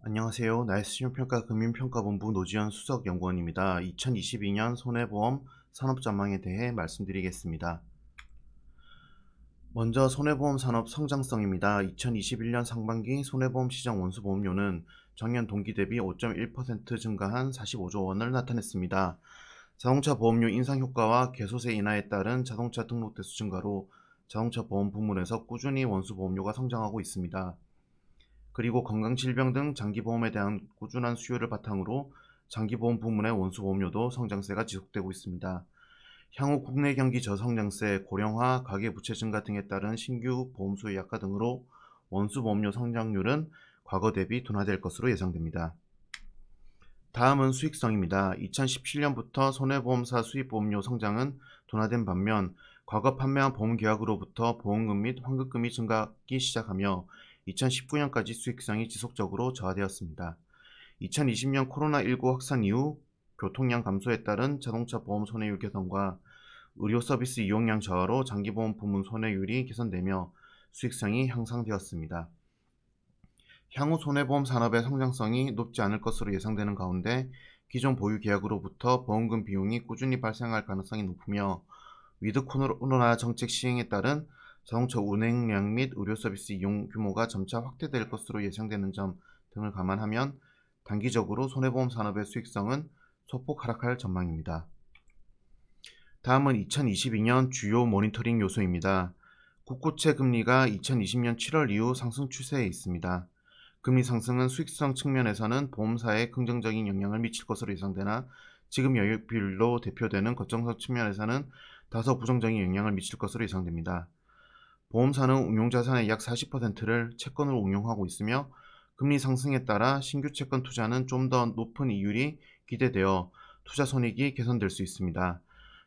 안녕하세요. 나이스신용평가 금융평가본부 노지연 수석연구원입니다. 2022년 손해보험 산업전망에 대해 말씀드리겠습니다. 먼저 손해보험 산업 성장성입니다. 2021년 상반기 손해보험 시장 원수보험료는 전년 동기 대비 5.1% 증가한 45조 원을 나타냈습니다. 자동차 보험료 인상 효과와 개소세 인하에 따른 자동차 등록 대수 증가로 자동차 보험 부문에서 꾸준히 원수보험료가 성장하고 있습니다. 그리고 건강질병 등 장기보험에 대한 꾸준한 수요를 바탕으로 장기보험 부문의 원수보험료도 성장세가 지속되고 있습니다. 향후 국내 경기 저성장세, 고령화, 가계부채 증가 등에 따른 신규 보험수요 약화 등으로 원수보험료 성장률은 과거 대비 둔화될 것으로 예상됩니다. 다음은 수익성입니다. 2017년부터 손해보험사 수익보험료 성장은 둔화된 반면 과거 판매한 보험계약으로부터 보험금 및 환급금이 증가하기 시작하며 2019년까지 수익성이 지속적으로 저하되었습니다. 2020년 코로나19 확산 이후 교통량 감소에 따른 자동차 보험 손해율 개선과 의료 서비스 이용량 저하로 장기보험 부문 손해율이 개선되며 수익성이 향상되었습니다. 향후 손해보험 산업의 성장성이 높지 않을 것으로 예상되는 가운데 기존 보유 계약으로부터 보험금 비용이 꾸준히 발생할 가능성이 높으며 위드 코로나 정책 시행에 따른 자동차 운행량 및 의료 서비스 이용 규모가 점차 확대될 것으로 예상되는 점 등을 감안하면 단기적으로 손해보험 산업의 수익성은 소폭 하락할 전망입니다. 다음은 2022년 주요 모니터링 요소입니다. 국고채 금리가 2020년 7월 이후 상승 추세에 있습니다. 금리 상승은 수익성 측면에서는 보험사에 긍정적인 영향을 미칠 것으로 예상되나 지급 여유 비율로 대표되는 걱정성 측면에서는 다소 부정적인 영향을 미칠 것으로 예상됩니다. 보험사는 운용자산의 약 40%를 채권으로 운용하고 있으며 금리 상승에 따라 신규 채권 투자는 좀 더 높은 이율이 기대되어 투자 손익이 개선될 수 있습니다.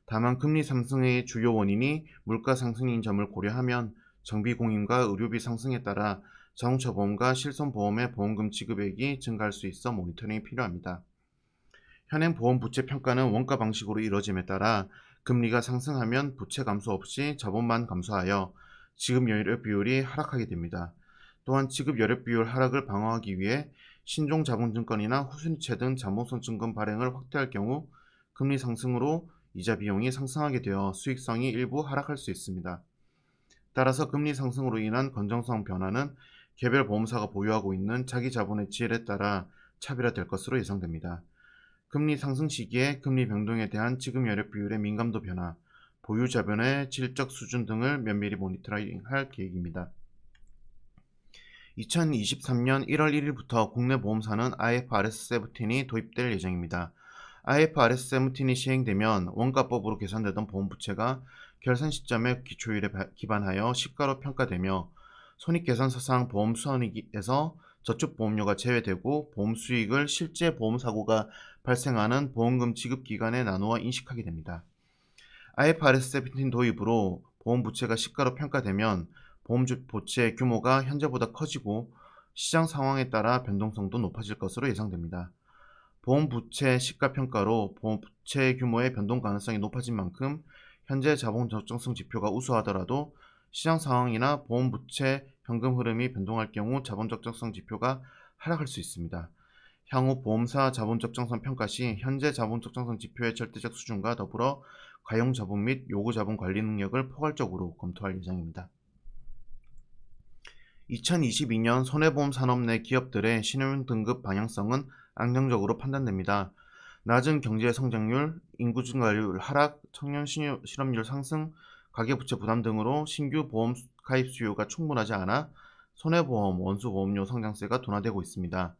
다만 금리 상승의 주요 원인이 물가 상승인 점을 고려하면 정비 공임과 의료비 상승에 따라 자동차 보험과 실손보험의 보험금 지급액이 증가할 수 있어 모니터링이 필요합니다. 현행 보험 부채 평가는 원가 방식으로 이뤄짐에 따라 금리가 상승하면 부채 감소 없이 자본만 감소하여 지급 여력 비율이 하락하게 됩니다. 또한 지급 여력 비율 하락을 방어하기 위해 신종 자본증권이나 후순위채 등 자본성 증권 발행을 확대할 경우 금리 상승으로 이자 비용이 상승하게 되어 수익성이 일부 하락할 수 있습니다. 따라서 금리 상승으로 인한 건전성 변화는 개별 보험사가 보유하고 있는 자기 자본의 질에 따라 차별화될 것으로 예상됩니다. 금리 상승 시기에 금리 변동에 대한 지급 여력 비율의 민감도 변화, 보유 자본의 질적 수준 등을 면밀히 모니터링할 계획입니다. 2023년 1월 1일부터 국내 보험사는 IFRS 17이 도입될 예정입니다. IFRS 17이 시행되면 원가법으로 계산되던 보험 부채가 결산 시점의 기초율에 기반하여 시가로 평가되며 손익계산서상 보험 수익에서 저축보험료가 제외되고 보험 수익을 실제 보험 사고가 발생하는 보험금 지급 기간에 나누어 인식하게 됩니다. IFRS 17 도입으로 보험 부채가 시가로 평가되면 보험 부채 규모가 현재보다 커지고 시장 상황에 따라 변동성도 높아질 것으로 예상됩니다. 보험 부채 시가 평가로 보험 부채 규모의 변동 가능성이 높아진 만큼 현재 자본 적정성 지표가 우수하더라도 시장 상황이나 보험 부채 현금 흐름이 변동할 경우 자본 적정성 지표가 하락할 수 있습니다. 향후 보험사 자본 적정성 평가 시 현재 자본 적정성 지표의 절대적 수준과 더불어 가용 자본 및 요구 자본 관리 능력을 포괄적으로 검토할 예정입니다. 2022년 손해보험 산업 내 기업들의 신용 등급 방향성은 안정적으로 판단됩니다. 낮은 경제 성장률, 인구 증가율 하락, 청년 실업률 상승, 가계부채 부담 등으로 신규 보험 가입 수요가 충분하지 않아 손해보험, 원수보험료 성장세가 둔화되고 있습니다.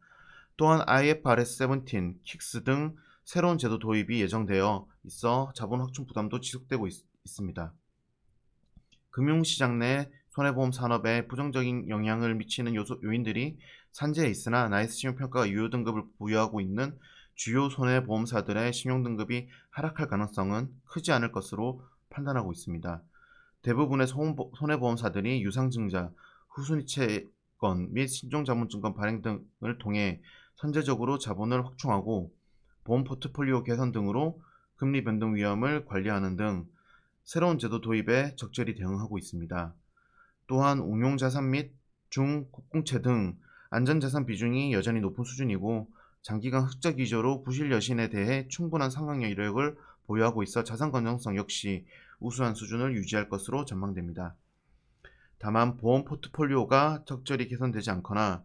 또한 IFRS 17, 킥스 등 새로운 제도 도입이 예정되어 있어 자본 확충 부담도 지속되고 있습니다. 금융시장 내 손해보험 산업에 부정적인 영향을 미치는 요인들이 산재해 있으나 나이스 신용평가가 유효 등급을 부여하고 있는 주요 손해보험사들의 신용등급이 하락할 가능성은 크지 않을 것으로 판단하고 있습니다. 대부분의 손해보험사들이 유상증자, 후순위채권 및 신종자본증권 발행 등을 통해 선제적으로 자본을 확충하고 보험 포트폴리오 개선 등으로 금리 변동 위험을 관리하는 등 새로운 제도 도입에 적절히 대응하고 있습니다. 또한 운용자산 및 중국공채 등 안전자산 비중이 여전히 높은 수준이고 장기간 흑자 기조로 부실 여신에 대해 충분한 상환 여력을 보유하고 있어 자산 건전성 역시 우수한 수준을 유지할 것으로 전망됩니다. 다만 보험 포트폴리오가 적절히 개선되지 않거나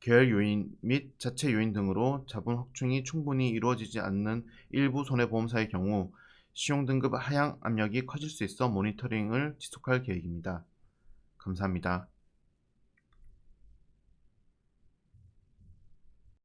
계열 요인 및 자체 요인 등으로 자본 확충이 충분히 이루어지지 않는 일부 손해보험사의 경우 신용등급 하향 압력이 커질 수 있어 모니터링을 지속할 계획입니다. 감사합니다.